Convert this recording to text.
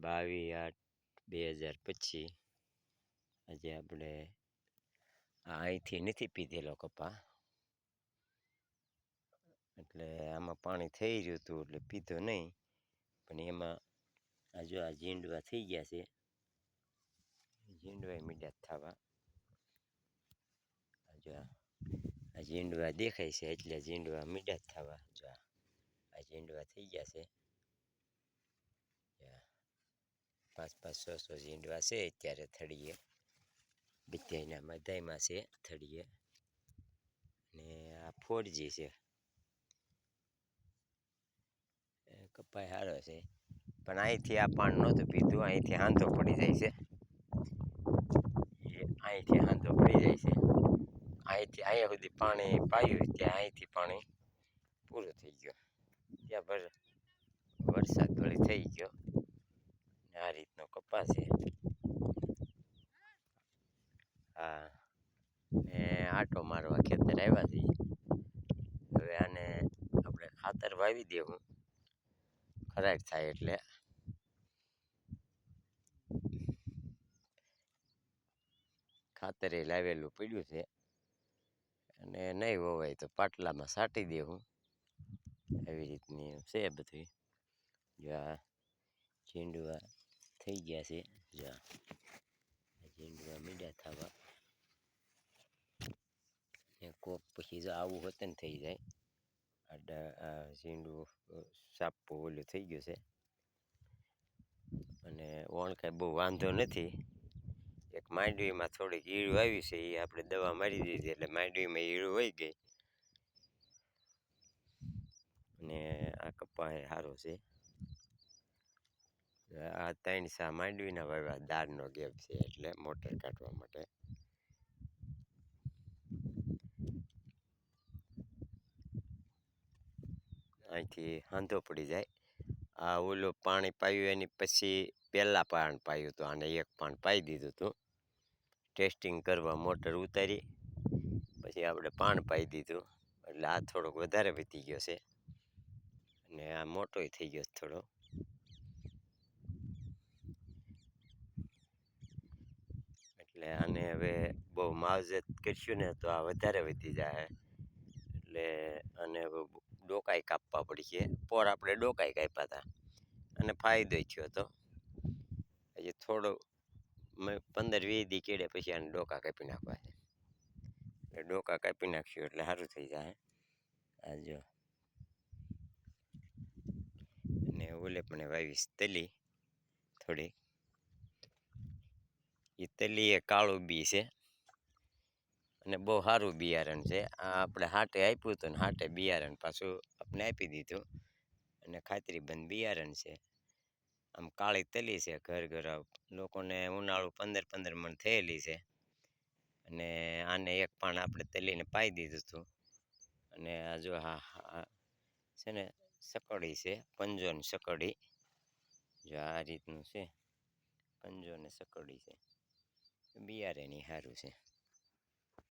22/8/2025 આજે આપણે અહીંથી નથી પીધેલો કપા, એટલે આમાં પાણી થઈ રહ્યું હતું એટલે પીધો નહીં, પણ એમાં આ જો આ ઝીંડવા થઈ ગયા છે, ઝીંડવા મીડિયા થવા. જો આ ઝીંડવા દેખાય છે એટલે ઝીંડવા મીડિયા થવા. જો આ ઝીંડવા થઈ ગયા છે, 5-5-6-6 ઝીંડવા છે અત્યારે થળીએ, બધાયના મધાઈમાં છે થળીએ. ને આ 4G છે, કપાય સારો છે, પણ અહીંથી આ પાણી નહોતું પીધું, અહીંથી હાંધો પડી જાય છે, અહીંથી હાંધો પડી જાય છે, અહીંથી અહીંયા સુધી પાણી પાયું ત્યાં અહીંથી પાણી પૂરું થઈ ગયું, ત્યાં વરસાદ વળી થઈ ગયો. આ રીતનો કપાસ છે. હા, ને આટો મારવા ખેતર આવ્યા છીએ. હવે આને આપણે ખાતર વાવી દેવું, ખરાટ થાય એટલે. ખાતરે લાવેલું પડ્યું છે, અને નહીં વવાય તો પાટલામાં છાંટી દેવું, એવી રીતની છે બધી. જો આ ઝીંડવા થઈ ગયા છે, જો ઝીંડવા મીડિયા થવા. કોક પછી જો આવું હોત ને થઈ જાય, આ ઝીંડવું સાપું ઓલું થઈ ગયું છે, અને ઓણ કાંઈ બહુ વાંધો નથી. એક માંડવીમાં થોડીક ઈળું આવી છે, એ આપણે દવા મારી દીધી એટલે માંડવીમાં ઈળું વહી ગઈ. અને આ કપા સારો છે. આ 3 સા માંડવીના વાવ્યા, દાળનો ગેપ છે એટલે મોટર કાઢવા માટે. અહીંથી હાંધો પડી જાય. આ ઓલું પાણી પાયું એની પછી પહેલાં પાણી પાયું હતું, આને એક પાણી પાઈ દીધું હતું ટેસ્ટિંગ કરવા, મોટર ઉતારી પછી આપણે પાણી પાઈ દીધું, એટલે આ થોડોક વધારે વધી ગયો છે, અને આ મોટોય થઈ ગયો થોડો. એટલે આને હવે બહુ માવજત કરશું ને તો આ વધારે વધી જાય, એટલે આને ડોકાઈ કાપવા પડશે. પોર આપણે ડોકાઈ કાપ્યા હતા અને ફાયદો થયો હતો. હજી થોડો 15-20 દી કેળે પછી આને ડોકા કાપી નાખવા છે, એટલે ડોકા કાપી નાખ્યું એટલે સારું થઈ જાય. આ જો અને ઓલે પણ વાવીશ તલી થોડી, એ તલી એ કાળું બી છે, અને બહુ સારું બિયારણ છે. આ આપણે હાટે આપ્યું હતું ને હાટે બિયારણ પાછું આપણે આપી દીધું, અને ખાતરીબંધ બિયારણ છે. આમ કાળી તલી છે, ઘર લોકોને ઉનાળું 15-15 મણ થયેલી છે, અને આને એક પાણ આપણે તલીને પાઈ દીધું હતું. અને આ જો હા છે ને સકડી છે, પંજો ને સકડી, જો આ રીતનું છે, પંજો ને સકડી છે, બિયારણ સારું છે.